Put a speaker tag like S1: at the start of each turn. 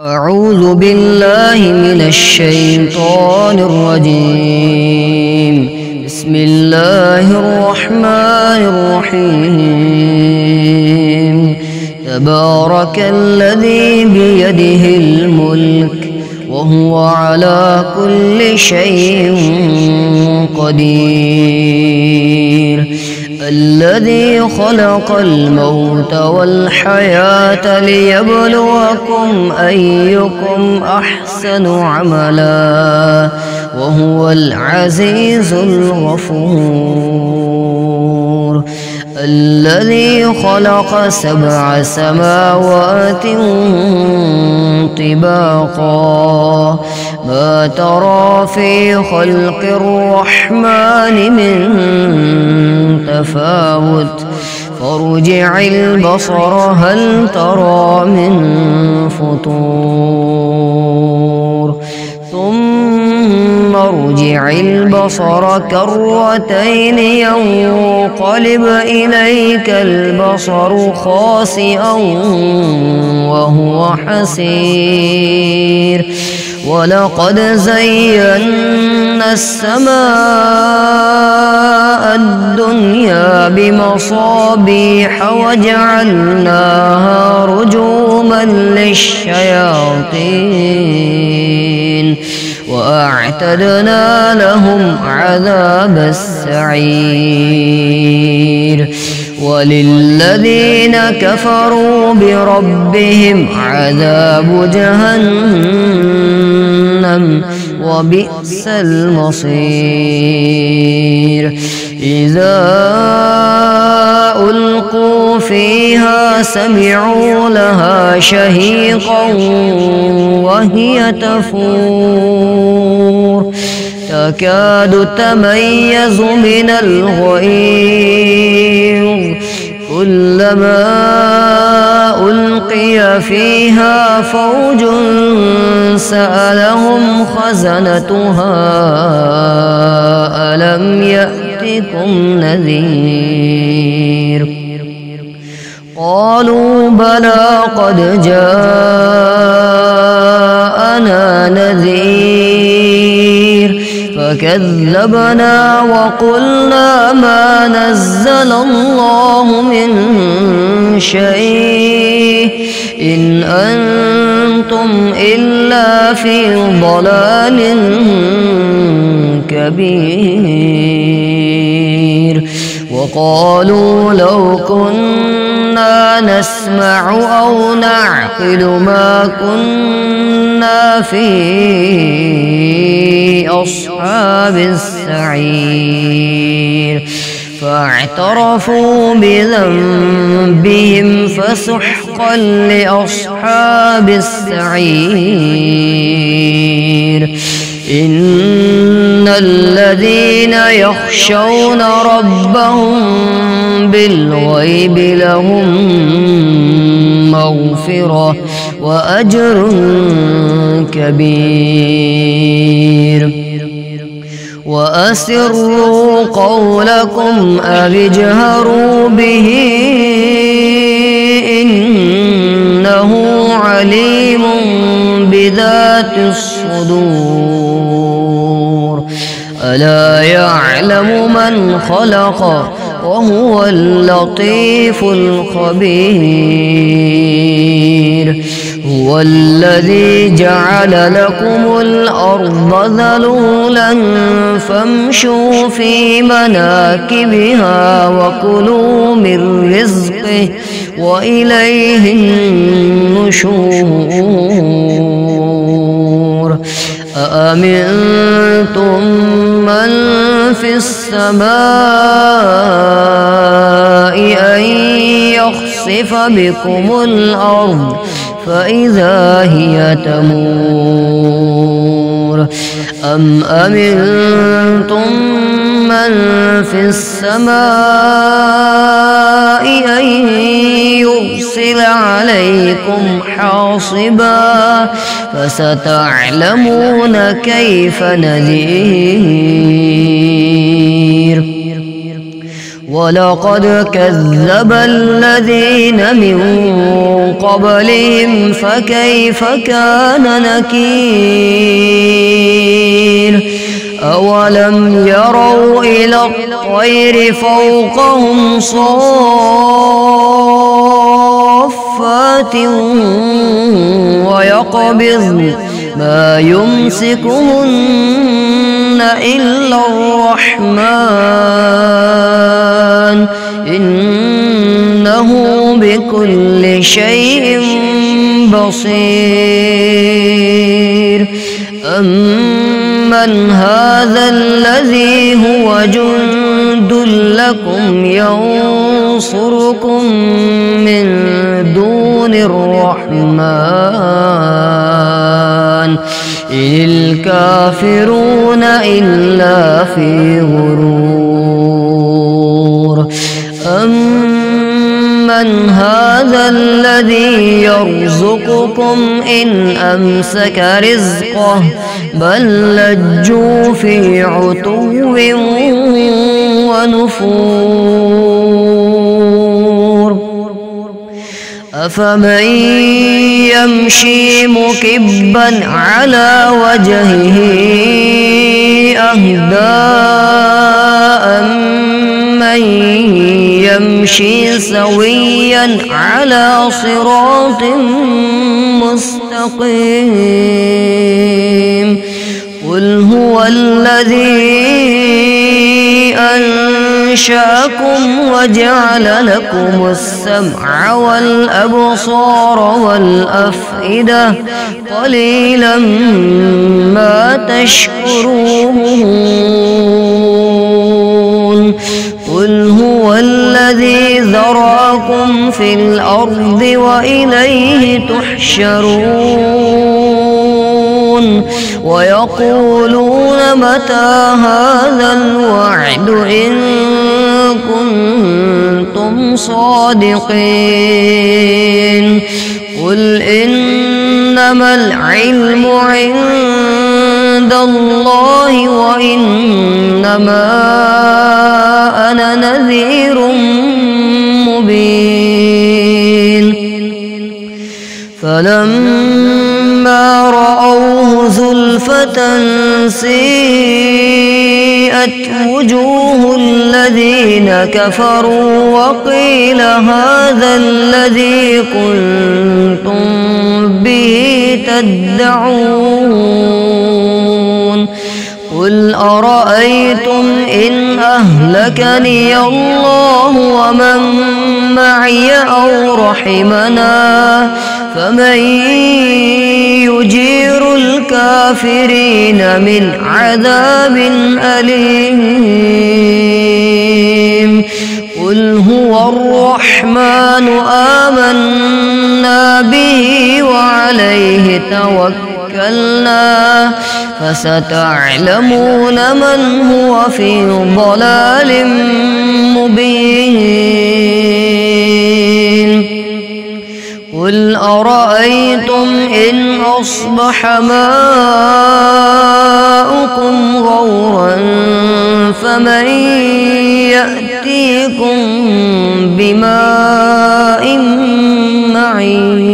S1: أعوذ بالله من الشيطان الرجيم. بسم الله الرحمن الرحيم. تبارك الذي بيده الملك وهو على كل شيء قدير. الذي خلق الموت والحياة ليبلوكم أيكم أحسن عملا وهو العزيز الغفور. الذي خلق 7 سماوات طباقا ما ترى في خلق الرحمن من تفاوت فارجع البصر هل ترى من فطور ثم ارجع البصر كرتين ينقلب إليك البصر خاسئا وهو حسير. ولقد زينا السماء الدنيا بمصابيح وجعلناها رجوما للشياطين وأعتدنا لهم عذاب السعير. وللذين كفروا بربهم عذاب جهنم وبئس المصير. إذا ألقوا فيها سمعوا لها شهيقا وهي تفور تكاد تميز من الغيظ كلما ألقي فيها فوج سألهم خزنتها ألم يأتكم نذير قالوا بلى قد جاءنا نذير فكذبنا وقلنا ما نزل الله من شيء إن أنتم إلا في ضلال كبير. وقالوا لو كنا نسمع أو نعقل ما كنا في أصحاب السعير فاعترفوا بذنبهم فسحقا لأصحاب السعير. إن الذين يخشون ربهم بالغيب لهم مغفرة وأجر كبير. وأسروا قولكم أو اجهروا به إنه عليم بذات الصدور. ألا يعلم من خلق وهو اللطيف الخبير. هو الذي جعل لكم الأرض ذلولا فامشوا في مناكبها وكلوا من رزقه وإليه النشور. أأمنتم من في السماء أن يخسف بكم الأرض فإذا هي تمور أم أمنتم من في السماء أن يرسل عليكم حاصبا فستعلمون كيف نذير. ولقد كذب الذين من قبلهم فكيف كان نكير أولم يروا إلى الطير فوقهم صافات ويقبضن ما يمسكهن إلا الرحمن إنه بكل شيء بصير أمن هذا الذي هو جند لكم ينصركم من دون الرحمن إن الكافرون إلا في غرور أمن هذا الذي يرزقكم إن أمسك رزقه بل لجوا في عتو ونفور أفمن يمشي مكبا على وجهه أهدى من يمشي سويا على صراط مستقيم قل هو الذي أنشأكم وجعل لكم السمع والأبصار والأفئدة قليلا ما تشكرون قل هو الذي ذرأكم في الأرض وإليه تحشرون ويقولون متى هذا الوعد إن كنتم صادقين قل إنما العلم عند الله وإنما أنا نذير مبين فلما رأوه زلفة سيئت وجوه الذين كفروا وقيل هذا الذي كنتم به تدعون قل أرأيتم إن أهلكني الله ومن معي أو رحمنا فمن يجير الكافرين من عذاب أليم قل هو الرحمن آمنا به وعليه توكلنا فستعلمون من هو في ضلال مبين قل أرأيتم إن أصبح ماؤكم غورا فمن يأتيكم بماء معين